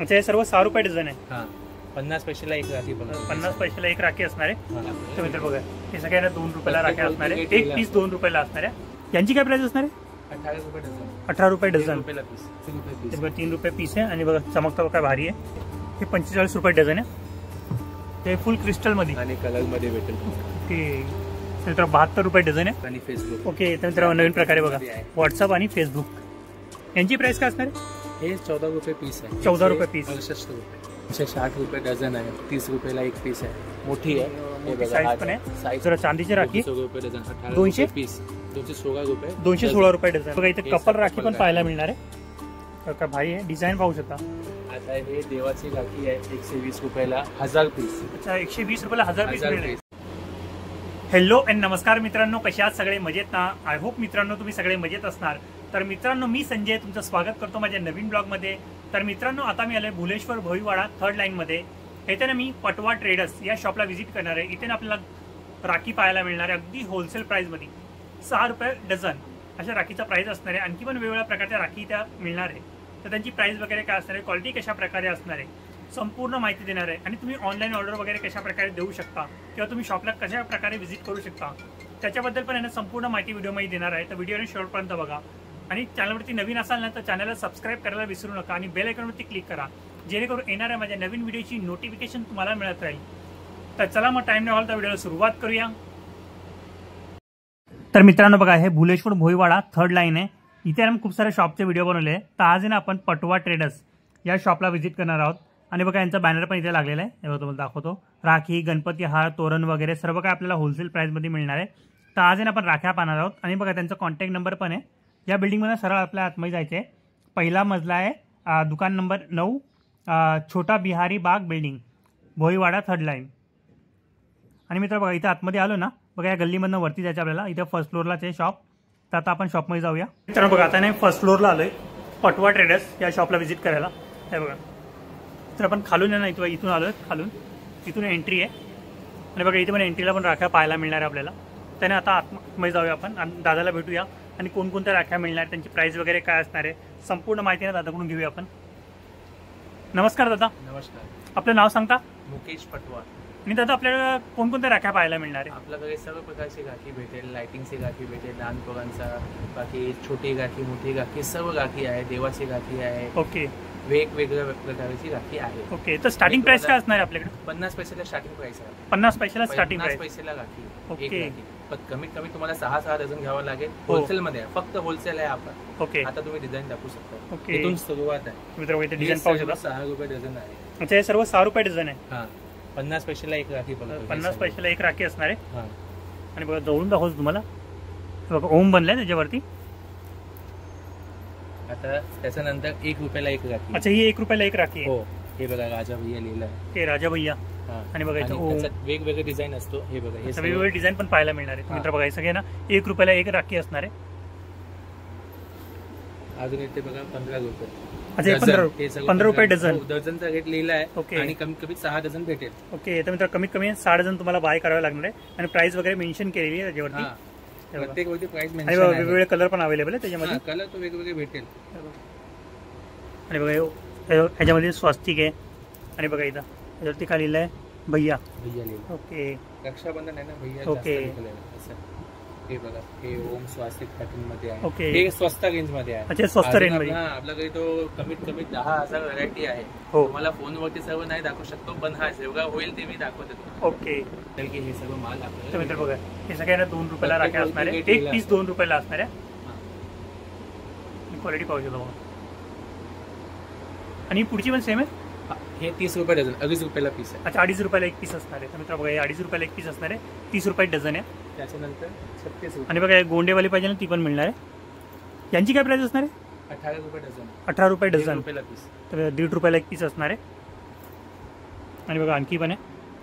अच्छा, हे सर्व 6 रुपये डझन आहे. हां, 50 पैशाला एक राखी बघा. 50 पैशाला एक राखी असणार आहे. तर मित्र बघा, हे सगळ्यांना 2 रुपयाला राख्या असणार आहे. एक पीस 2 रुपयाला असणार आहे. यांची काय प्राइस असणार आहे? 18 रुपये डझन. 18 रुपये डझन. 3 रुपयाला पीस. 3 रुपये पीस. 3 रुपये पीस आहे. आणि बघा चमकता काय भारी आहे. हे 45 रुपये डझन आहे. ते फुल क्रिस्टल मध्ये आणि कलर मध्ये भेटेल. ओके. तर 72 रुपये डझन आहे. आणि फेसबुक. ओके. तर मित्र नवीन प्रकारे बघा व्हॉट्सअप आणि फेसबुक. यांची प्राइस काय असणार आहे? हे 14 रुपये पीस आहे. 14 रुपये पीस. 68 रुपये. 60 रुपये डझन आहे. 30 रुपयाला एक पीस आहे. मोठी आहे. हे बघा साईज पण आहे. जरा चांदीची राखी 200 रुपये डझन. 18 200 पीस. 216 रुपये. 216 रुपये डझन. बघा इथे कपल राखी पण पाहायला मिळणार आहे. का भाई आहे. डिझाईन पाहू शकता. आता हे देवाची राखी आहे. 120 रुपयाला 1000 पीस. अच्छा, 120 रुपयाला 1000 पीस मिळेल. हॅलो अँड नमस्कार मित्रांनो, कसे आहात सगळे? मजेत ना? आय होप मित्रांनो तुम्ही सगळे मजेत असणार. तर मित्रांनो, मी संजय तुमचं स्वागत करतो माझ्या नवीन ब्लॉगमध्ये. तर मित्रांनो, आता मी आलोय भुलेश्वर भोईवाडा 3rd लाईनमध्ये. येथे ना मी पटवा ट्रेडर्स या शॉपला व्हिजिट करणार आहे. इथे ना आपल्याला राखी पाहायला मिळणार आहे अगदी होलसेल प्राईसमध्ये. 6 रुपये डझन अशा राखीचा प्राईस असणार आहे. आणखी पण वेगवेगळ्या प्रकारच्या राखी त्या मिळणार आहे. तर त्यांची प्राईस वगैरे काय असणार आहे, क्वालिटी कशा प्रकारे असणार आहे, संपूर्ण माहिती देणार आहे. आणि तुम्ही ऑनलाईन ऑर्डर वगैरे कशा प्रकारे देऊ शकता किंवा तुम्ही शॉपला कशा प्रकारे व्हिजिट करू शकता त्याच्याबद्दल पण यांना संपूर्ण माहिती व्हिडिओमध्ये देणार आहे. तर व्हिडिओने शेवटपर्यंत बघा. आणि चॅनलवरती नवीन असाल ना तर चॅनलला सबस्क्राईब करायला विसरू नका आणि बेल आयकॉनवरती क्लिक करा, जेणेकरून येणाऱ्या माझ्या नवीन व्हिडिओची नोटिफिकेशन तुम्हाला मिळत राहील. तर चला मग टाइम नाही घालता व्हिडिओला सुरुवात करूया. तर मित्रांनो बघा, हे भुलेश्वर भोईवाडा 3rd लाईन आहे. इथे आम्ही खूप सारे शॉपचे व्हिडिओ बनवले. तर आज ना आपण पटवा ट्रेडर्स या शॉपला व्हिजिट करणार आहोत. आणि बघा यांचा बॅनर पण इथे लागलेला आहे. हे तुम्हाला दाखवतो. राखी, गणपती हार, तोरण वगैरे सर्व काय आपल्याला होलसेल प्राईसमध्ये मिळणार आहे. तर आज ना आपण राख्या पाहणार आहोत. आणि बघा त्यांचा कॉन्टॅक्ट नंबर पण आहे. या बिल्डिंगमध्ये सरळ आपल्या आतमध्ये जायचे आहे. पहिला मजला आहे, दुकान नंबर 9, छोटा बिहारी बाग बिल्डिंग, भोईवाडा 3rd लाईन. आणि मित्र बघा इथे आतमध्ये आलो ना, बघा या गल्लीमधनं वरती जायचं आपल्याला. इथे 1st फ्लोअरलाच आहे शॉप. तर आता आपण शॉपमध्ये जाऊया. मित्रांनो बघा, आता नाही 1st फ्लोअरला आलोय पटवा ट्रेडर्स या शॉपला व्हिजिट करायला. हे बघा, तर आपण खालून आहे ना, इथून आलोय खालून. तिथून एंट्री आहे. आणि बघा इथे पण एंट्रीला पण राख्या पाहायला मिळणार आहे आपल्याला. त्याने आता आतमध्ये जाऊया आपण आणि दादाला भेटूया. आणि कोणकोणत्या राख्या मिळणार, त्यांची प्राइस वगैरे काय असणार आहे, संपूर्ण माहिती ना दादाकडून घेऊया आपण. नमस्कार दादा. नमस्कार. आपलं नाव सांगता? मुकेश पटवा. आणि दादा आपल्याला कोणकोणत्या राख्या पाहायला मिळणार आहे? आपल्याकडे सर्व प्रकारची राखी भेटेल. लाइटिंगची राखी भेटेल, लहान पोरांचा, बाकी छोटी राखी, मोठी राखी, सर्व राखी आहे. देवाची राखी आहे. ओके. वेगवेगळ्या प्रकारची राखी आहे. ओके. तर स्टार्टिंग प्राइस काय असणार आहे आपल्याकडे? 50 पैशाला स्टार्टिंग प्राइस आहे. 50 पैशाला स्टार्टिंग प्राइस. 50 पैशाला राखी. ओके. पण कमीत कमी तुम्हाला 6 डझन घ्यावं लागेल. होलसेल मध्ये आहे, फक्त होलसेल आहे आपण. ओके. आता तुम्ही डिझाईन दाखवू शकता. ओके. इथून सुरुवात आहे. मित्र इथे डिझाईन पाहू शकता. 6 रुपये डझन आहे. अच्छा, हे सर्व 6 रुपये डझन आहे. हां, 50 पैशाला एक राखी बघा. 50 पैशाला एक राखी असणार आहे. हां. आणि बघा जवळून दाखवतो तुम्हाला. बघा ओम बनलाय त्याच्यावरती. आता त्याच्यानंतर 1 रुपयाला एक राखी. अच्छा, ही 1 रुपयाला एक राखी आहे. हो. हे बघा राजा भैया लिहिलं आहे. हे राजा भैया. आणि बघा इथं ओम. वेगवेगळे डिझाईन असतो. हे बघा, हे वेगवेगळे डिझाईन पण पाहायला मिळणार आहे. मित्र बघा हे सगळे ना 1 रुपयाला एक राखी असणार आहे. अजून इथे बघा 15 रुपये. अच्छा, 15 रुपये डझन. डझनचा रेट लिहिला आहे. ओके. आणि कमीत कमी 6 डझन भेटेल. ओके. तर मित्र कमीत कमी 6 डझन तुम्हाला बाय करावे लागणार आहे. आणि प्राइस वगैरे मेन्शन केलेली आहे त्याच्यावरती. प्रत्येक वरती प्राइस मेन्शन आहे. आहे. वेगवेगळे कलर पण अवेलेबल आहे त्याच्यामध्ये. कलर तो वेगवेगळे भेटेल. आणि बघा ह्याच्यामध्ये स्वस्तिक आहे. आणि बघा इथं ह्याच्यावरती काय लिहिलं आहे? भैया. भैया लिहिलं. ओके. रक्षाबंधन आहे ना, भैया. ओके. हे बघा, हे ओम स्वास्तिक पॅटर्न मध्ये आहे. ओके. हे स्वस्त रेंज मध्ये आहे. अच्छा, स्वस्त रेंज मध्ये. आपल्याकडे तो कमीत कमी 10,000 व्हरायटी आहे. हो. तुम्हाला फोनवरती सर्व नाही दाखवू शकतो, पण हा जेवढा होईल ते मी दाखवतो. ओके. की हे सगळं माल तर मित्र बघा हे सगळ्यांना 2 रुपयाला राख्या असणार आहे. एक पीस 2 रुपयाला असणार आहे. क्वालिटी पाहू शकतो. आणि पुढची पण सेम आहे. हे 30 रुपये डझन. 2.5 रुपयाला पीस आहे. अच्छा, 2.5 रुपयाला एक पीस असणार आहे. तर मित्र बघा हे 2.5 रुपयाला एक पीस असणार आहे. 30 रुपये डझन आहे. त्याच्यानंतर 36 रुपये. आणि बघा गोंडेवाली पाहिजे ना ती पण मिळणार आहे. यांची काय प्राइस असणार आहे? 18 रुपये डझन. 18 रुपये डझन. 1.5 रुपयाला पीस. तर 1.5 रुपयाला एक पीस असणार आहे. आणि बघा आणखी पण आहे.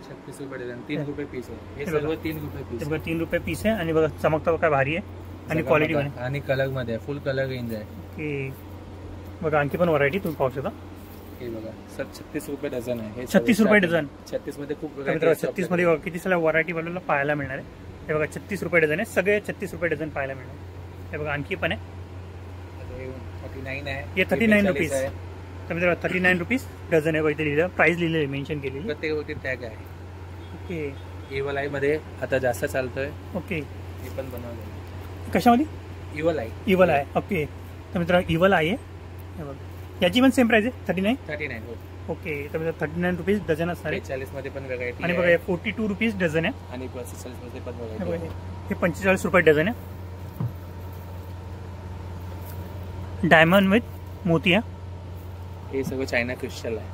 36 रुपये डझन. 3 रुपये पीस आहे. हे सर्व 3 रुपये पीस. 3 रुपये पीस आहे. आणि बघा चमकता काय भारी आहे. आणि क्वालिटी पण आहे. आणि कलर मध्ये फुल कलर रेंज आहे. ओके. बघा आणखी पण व्हरायटी तुम्ही पाहू शकता. हे बघा 36 रुपये डझन आहे. 36 रुपये डझन. 36 मध्ये खूप 36 मध्ये किती साऱ्या व्हरायटी बनवलेला पाहायला मिळणार आहे. हे बघा 36 रुपये डझन आहे. सगळे 36 रुपये डझन पाहायला मिळणार. हे बघा आणखी पण आहे. 39 आहे. हे 39 रुपीज. तर मित्रांनो 39 रुपीज डझन आहे. इथे लिहिलं प्राइस लिहिलेली मेन्शन केलेली. प्रत्येक गोष्टी टॅग आहे. ओके. इव्हल आय मध्ये आता जास्त चालतोय. ओके. हे पण बनवलं कशामध्ये? Evil I. Evil I. Okay. तर मित्रांनो इव्हल आय आहे. हे बघ याची पण सेम प्राइस आहे 39. हो. ओके. तर मित्रांनो 39 रुपीज डझन असणार आहे. 40 मध्ये पण व्हरायटी आणि बघा हे 42 रुपीज डझन आहे. आणि 45 मध्ये पण व्हरायटी. हे 45 रुपये डझन आहे. डायमंड विथ मोती आहे. हे सगळं चायना क्रिस्टल आहे.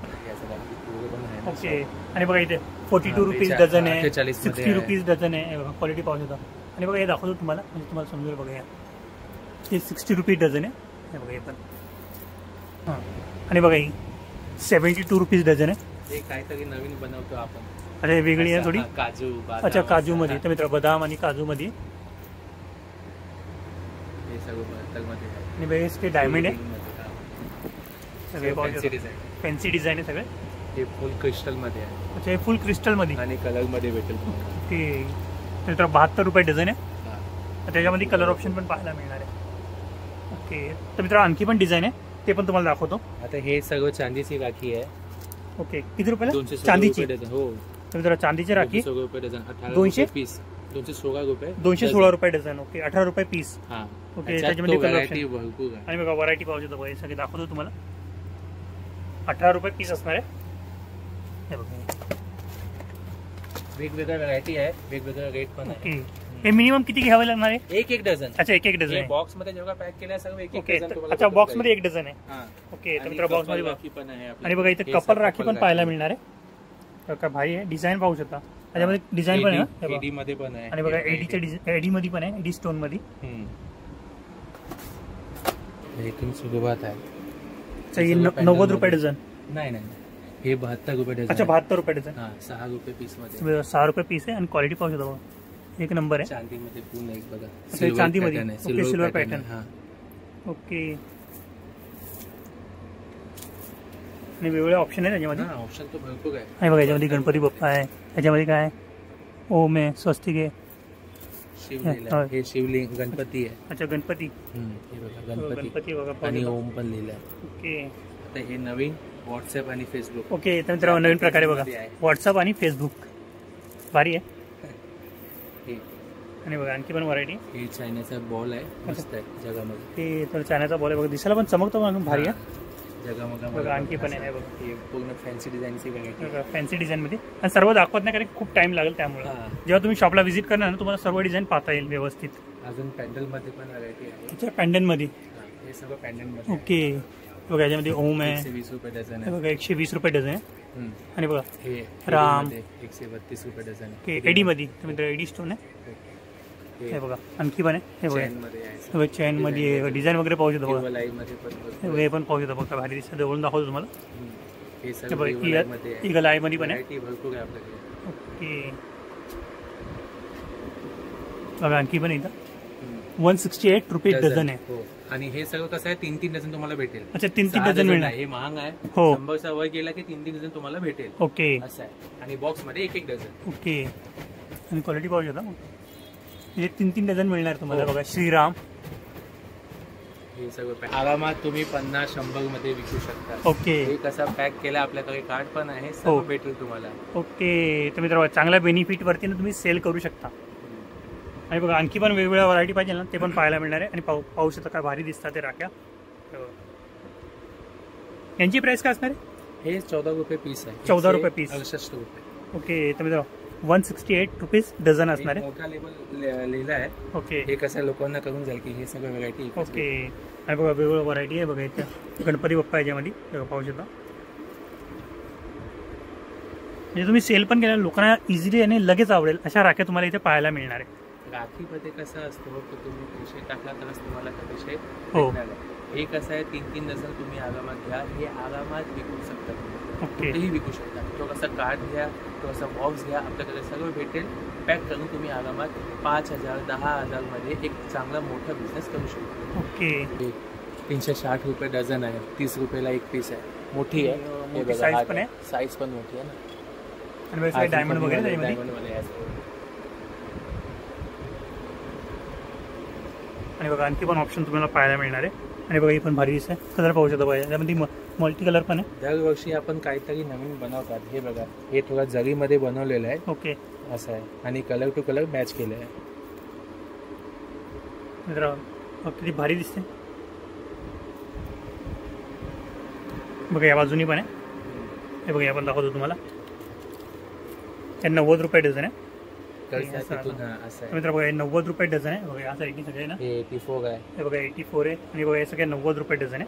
ओके. आणि बघा इथे 42 रुपीज डझन आहे. 60 रुपीज डझन आहे. बघा क्वालिटी पाहू शकता. आणि बघा हे दाखवतो तुम्हाला म्हणजे तुम्हाला समजेल. बघा या हे 60 रुपीज डझन आहे. हे बघा हे पण. हां. आणि बघा ही 72 रुपीज डझन आहे. हे काहीतरी नवीन बनवतो आपण. अरे वेगळी आहे थोडी. काजू. अच्छा काजू मध्ये. तर मित्र बदाम आणि काजू मध्ये. हे सगळं मध्ये. आणि बघा ते डायमंड आहे. फॅन्सी डिझाईन आहे सगळे. हे फुल क्रिस्टल मध्ये आहे. अच्छा हे फुल क्रिस्टल मध्ये आणि कलर मध्ये भेटेल. ते मित्र 72 रुपये डझन आहे. त्याच्यामध्ये कलर ऑप्शन पण पाहायला मिळणार आहे. ओके. तर मित्र आणखी पण डिझाईन आहे ते पण तुम्हाला दाखवतो. आता हे सगळं चांदीची राखी आहे. ओके. किती रुपयाला? 216 चांदीची. हो. तर मित्र चांदीची राखी 216 रुपये डझन. 200 पीस. 216 रुपये. 216 रुपये डझन. ओके. 18 रुपये पीस. हां. ओके. त्याच्यामध्ये कलर ऑप्शन भरपूर आहे. आणि बघा व्हरायटी पाहू शकता. बघा हे सगळे दाखवतो तुम्हाला. 18 रुपये पीस असणार आहे. हे बघा वेगवेगळ्या व्हरायटी आहे. वेगवेगळ्या रेट पण आहे. ओके. हे मिनिमम किती घ्यावे लागणार आहे? एक डझन. अच्छा एक डझन आहे. बॉक्स मध्ये जेव्हा पॅक केलं सगळं एक डझन तुम्हाला. अच्छा बॉक्स मध्ये एक डझन आहे. ओके. तर मित्र बॉक्स मध्ये राखी पण आहे. आणि बघा इथे कपल राखी पण पाहायला मिळणार आहे. काय भारी आहे. डिझाइन पाहू शकता. त्याच्यामध्ये डिझाइन पण आहे. एडी मध्ये पण आहे. आणि बघा एडीच्या एडी मध्ये पण आहे. एडी स्टोन मध्ये. एकदम सुरुवात आहे. 90 रुपये डझन. नाही नाही हे 72 रुपये डझन. अच्छा 72 रुपये डझन. 6 रुपये पीस मध्ये. 6 रुपये पीस आहे. आणि क्वालिटी पाहू शकता बघा एक नंबर आहे. चांदी मध्ये पूर्ण एक बघा. चांदी मध्ये. ओके. Silver pattern. ओके. आणि वेगवेगळे ऑप्शन आहे त्याच्यामध्ये. ऑप्शन तो भरपूर आहे. आणि बघा याच्यामध्ये गणपती बाप्पा आहे. त्याच्यामध्ये काय ओम आहे. स्वस्तिक आहे. हे शिवलिंग गणपती आहे. अच्छा गणपती. हे बघा गणपती बघा आणि ओम पण लिहिलं आहे. ओके. आता हे नवीन व्हॉट्सअप आणि फेसबुक. ओके. तर मित्रांनो नवीन प्रकारे बघा व्हॉट्सअप आणि फेसबुक भारी आहे. आणि बघा आणखी पण व्हरायटी. हे चायनाचा बॉल आहे. मस्त आहे जगामध्ये. ते तर चायनाचा बॉल आहे बघा. दिसायला पण चमकतो म्हणून भारी आहे. जगामध्ये बघा आणखी पण आहे बघा. हे पूर्ण फॅन्सी डिझाईनची व्हरायटी. फॅन्सी डिझाईन मध्ये. आणि सर्व दाखवत नाही कारण खूप टाइम लागेल. त्यामुळे जेव्हा तुम्ही शॉपला व्हिजिट करणार ना तुम्हाला सर्व डिझाईन पाहता येईल व्यवस्थित. अजून पॅन्डल मध्ये पण व्हरायटी आहे. अच्छा पॅन्डल मध्ये. हे सगळं पॅन्डल मध्ये. ओके. बघा याच्यामध्ये ओम आहे. 120 रुपये डझन आहे. बघा 120 रुपये डझन आहे. आणि बघा हे राम 132 रुपये डझन आहे. ओके. एडी मध्ये. मित्र एडी स्टोन आहे. हे बघा आणखी पण आहे. हे बघा चेन मध्ये डिझाईन वगैरे पाहू शकतो बघा. हे पण पाहू शकतो बघा भारी दिसतं. जवळून दाखवतो तुम्हाला. इगल आय मध्ये पण आहे. ओके. बघा आणखी पण इथं 168 रुपये डझन आहे. आणि हे सगळं कसं आहे 3-3 डझन तुम्हाला भेटेल. अच्छा 3-3 डझन मिळणार. हे महाग आहे. हो. 100चा वर गेला की 3-3 डझन तुम्हाला भेटेल. ओके. असं आहे. आणि बॉक्स मध्ये 1-1 डझन. ओके. आणि क्वालिटी पाहू शकता. म्हणजे 3-3 डझन मिळणार तुम्हाला. बघा श्रीराम. हे सगळं आरामात तुम्ही 50-100 मध्ये विकू शकता. ओके. हे कसं पॅक केलं आपल्याकडे कार्ड पण आहे. सर्व भेटेल तुम्हाला. ओके. तर मित्र चांगल्या बेनिफिट वरती तुम्ही सेल करू शकता. आणि बघा आणखी पण वेगवेगळ्या व्हरायटी पाहिजे ना ते पण पाहायला मिळणार आहे. आणि पाहू शकता काय भारी दिसतात ते राख्या. यांची प्राइस काय असणार आहे? हे 14 रुपये पीस आहे. 14 रुपये पीस. 68 रुपये. ओके. तर मित्र 168 रुपीज डझन असणार आहे. मोठा लेबल लिहिला आहे. ओके. हे कसं लोकांना कळून जाईल की हे सगळं व्हरायटी. ओके. आणि बघा वेगवेगळ्या व्हरायटी आहे बघा इथं. गणपती बाप्पा याच्यामध्ये पाहू शकता. म्हणजे तुम्ही सेल पण केल्या लोकांना इझिली आणि लगेच आवडेल अशा राख्या तुम्हाला इथे पाहायला मिळणार आहे. राखीमध्ये कसं असतं की तुम्ही पैसे टाकला तरच तुम्हाला पैसे हो. हे कसं आहे 3-3 डझन तुम्ही आरामात घ्या. हे आरामात विकू शकता. कुठेही विकू शकता. तो कसा कार्ड घ्या, तो असा बॉक्स घ्या, आपल्याकडे सगळं भेटेल. पॅक करून तुम्ही आरामात 5,000-10,000 मध्ये एक चांगला मोठा बिझनेस करू शकता. ओके. 360 रुपये डझन आहे. 30 रुपयाला एक पीस आहे. मोठी आहे. साईज पण आहे. साईज पण मोठी आहे ना. आणि डायमंड वगैरे आणि बघा आणखी पण ऑप्शन तुम्हाला पाहायला मिळणार आहे. आणि बघा ही पण भारी दिसते, कलर पाहू शकतो बघा, त्यामध्ये मल्टी कलर पण आहे. दरवर्षी आपण काहीतरी नवीन बनवतात. हे बघा, हे थोडा जरीमध्ये बनवलेलं आहे. ओके, असं आहे आणि कलर टू कलर मॅच केलं आहे. किती भारी दिसते बघा. या बाजूनी पण आहे, हे बघा, या पण दाखवतो तुम्हाला. 90 रुपये डझन आहे. मित्र बघा 90 रुपये डझन आहे बघा. या साईडनी सगळे ना 84 आहे. हे बघा 84 आहे आणि बघा हे सगळे 90 रुपये डझन आहे.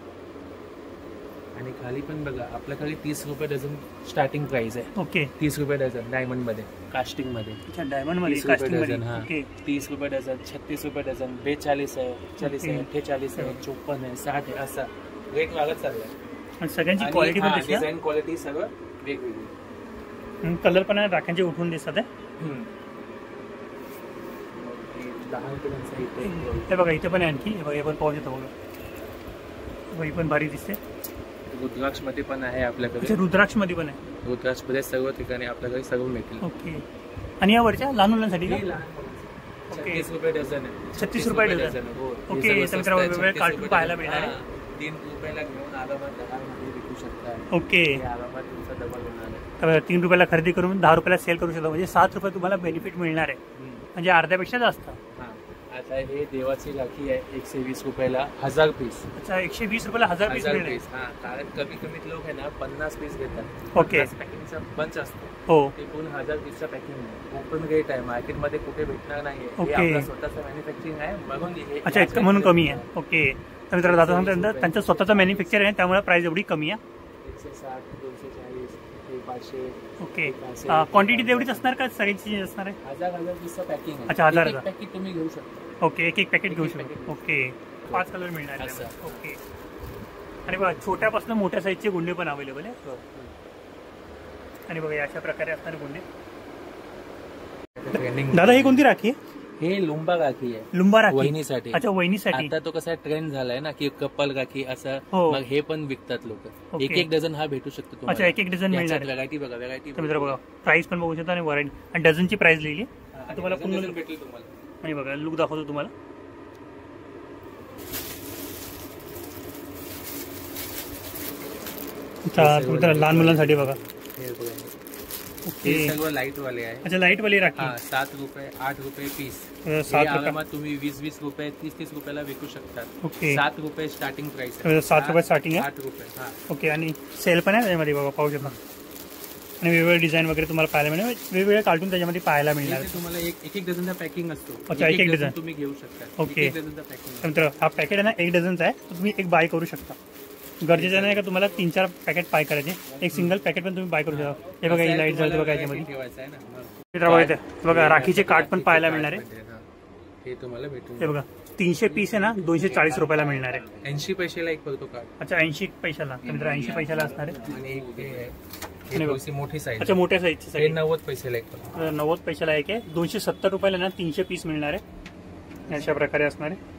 आणि खाली पण बघा आपल्याकडे 30 रुपये डझन स्टार्टिंग प्राइस आहे. ओके, 30 रुपये डझन डायमंड मध्ये, कास्टिंग मध्ये. अच्छा, डायमंड मध्ये कास्टिंग मध्ये. ओके, 30 रुपये डझन, 36 रुपये डझन, 42 आहे, 40 आहे, 48 आहे, 54 आहे, 60 आहे. असा रेट वाढत चाललाय. आणि सगळ्यांची क्वालिटी पण दिसते, डिझाइन क्वालिटी सगळं वेगवेगळी. कलर पण राख्यांचे उठून दिसतात आहे. हे बघा इथे पण आहे आणखी, हे बघा हे पण पाहू शकतो बघा. ही पण भारी दिसते. रुद्राक्ष मध्ये पण आहे आपल्याकडे. रुद्राक्ष मध्ये पण आहे. रुद्राक्ष मध्ये सर्व ठिकाणी आपल्याकडे सर्व मिळतील. ओके, आणि या वरच्या लहान मुलांसाठी 36 रुपये डझन आहे. 36 रुपये डझन. ओके, वेगवेगळे कार्टून पाहायला मिळणार आहे. 3 रुपयाला घेऊन आरामात विकू शकता. ओके, आरामात तुमचा डबल होणार आहे. 3 रुपयाला खरेदी करून 10 रुपयाला सेल करू शकता, म्हणजे 7 रुपये तुम्हाला बेनिफिट मिळणार आहे, म्हणजे अर्ध्यापेक्षा जास्त. आता हे देवाची राखी आहे 120 रुपयाला 1000 पीस. अच्छा, 120 रुपयाला 1000 पीस मिळणार. कारण कमी कमीत लोक आहे ना 50 पीस घेतात. ओके, पॅकिंगचा बंच असतो. हो, ते पूर्ण 1000 पीसचा पॅकिंग आहे. ओपन रेट आहे, मार्केटमध्ये कुठे भेटणार नाही. ओके, स्वतःचं मॅन्युफॅक्चरिंग आहे बघून घे. अच्छा, इतकं म्हणून कमी आहे. ओके, तर मित्रांनो दादा सांगतो त्यांचं स्वतःचं मॅन्युफॅक्चर आहे, त्यामुळे प्राइस एवढी कमी आहे. 160, 240, 500. ओके, क्वांटिटी तेवढीच असणार का सगळ्यांची असणार आहे? 1000 पीसचं पॅकिंग आहे. अच्छा, 1000 पॅकेट तुम्ही घेऊ शकता. ओके, एक पॅकेट घेऊ शकतो. ओके, 5 कलर मिळणार आहे. ओके, आणि बघा छोट्यापासून मोठ्या साईजचे गुंडे पण अवेलेबल आहे. आणि बघा अशा प्रकारे असणारे गुंडे. दादा ही कोणती राखी आहे? हे लुंबा राखी आहे. लुंबा राखी वहिनीसाठी. अच्छा, वहिनीसाठी. आता तो कसा ट्रेंड झालाय ना की कपल राखी असं. मग हे पण विकतात लोक. एक डझन हा भेटू शकतो तुम्हाला. अच्छा, एक डझन मिळणार. व्हरायटी बघा, व्हरायटी बघा, प्राइस पण बघू शकता आणि व्हरायटी आणि डझनची प्राइस लिहिली तुम्हाला. पूर्ण भेटेल तुम्हाला. आणि बघा लुक दाखवतो तुम्हाला. अच्छा, लहान मुलांसाठी बघा. ओके, सगळं लाईट वाले आहे. अच्छा, लाईट वाली राखी. 7 रुपये, 8 रुपये पीस. 7 रुपये तुम्ही 20 रुपये, 30 रुपयाला विकू शकता. ओके, 7 रुपये स्टार्टिंग प्राइस. 7 रुपये स्टार्टिंग आहे. 8 रुपये. ओके, आणि सेल पण आहे त्याच्यामध्ये बघा, पाहू शकता. आणि वेगवेगळे डिझाईन वगैरे तुम्हाला पाहायला मिळेल, वेगवेगळे कार्टून त्याच्यामध्ये पाहायला मिळणार. तुम्हाला एक डझनचा पॅकिंग असतो. अच्छा, एक डझन तुम्ही घेऊ शकता. Okay, packing. मित्र हा पॅकेट आहे ना 1 डझनचा आहे, तर तुम्ही एक बाय करू शकता. गरजेचं नाही का तुम्हाला 3-4 पॅकेट बाय करायचे, एक सिंगल पॅकेट पण तुम्ही बाय करू शकता. हे बघा ही लाईट जळते बघा याच्यामध्ये. बघा राखीचे कार्ड पण पाहायला मिळणार आहे. हे तुम्हाला भेटून. हे बघा 300 पीस आहे ना 240 रुपयाला मिळणार आहे. 80 पैशाला एक पडतो कार्ड. अच्छा, 80 पैशाला. मित्र 80 पैशाला असणार आहे. आणि एक मोठी साईज. अच्छा, मोठ्या साईजची 90 पैशाला एक पडतो. 90 पैशाला एक आहे. 270 रुपयाला ना 300 पीस मिळणार आहे. अशा प्रकारे असणार आहे.